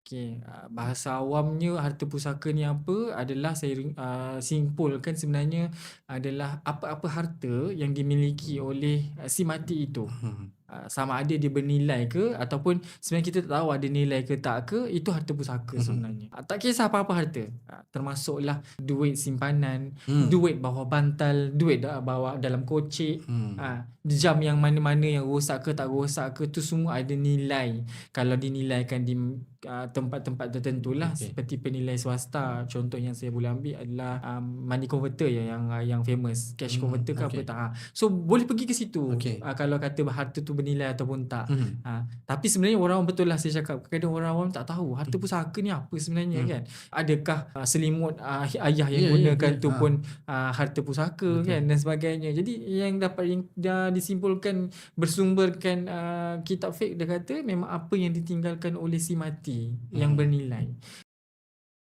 Okey, bahasa awamnya harta pusaka ni apa adalah simpulkan sebenarnya adalah apa-apa harta yang dimiliki oleh si mati itu. Mhm. Sama ada dia bernilai ke ataupun sebenarnya kita tak tahu ada nilai ke tak ke, itu harta pusaka Mhm. sebenarnya. Tak kisah apa-apa harta, termasuklah duit simpanan, Hmm. duit bawah bantal, duit bawah dalam kocek, Hmm. jam yang mana-mana yang rosak ke tak rosak ke, tu semua ada nilai. Kalau dinilaikan di tempat-tempat tertentulah Okey. seperti penilai swasta. Contoh yang saya boleh ambil adalah money converter yang famous, cash converter ke apa Okey. tak. So boleh pergi ke situ Okey. kalau kata harta tu bernilai ataupun tak. Mhm. Tapi sebenarnya orang betul lah saya cakap, kadang orang awam tak tahu harta Mhm. pusaka ni apa sebenarnya Mhm. kan. Adakah selimut ayah yang Ya, ya, gunakan ya. tu pun harta pusaka kan Betul. dan sebagainya. Jadi yang dah disimpulkan bersumberkan kitab fiqh dia kata memang apa yang ditinggalkan oleh si mati yang Mhm. bernilai.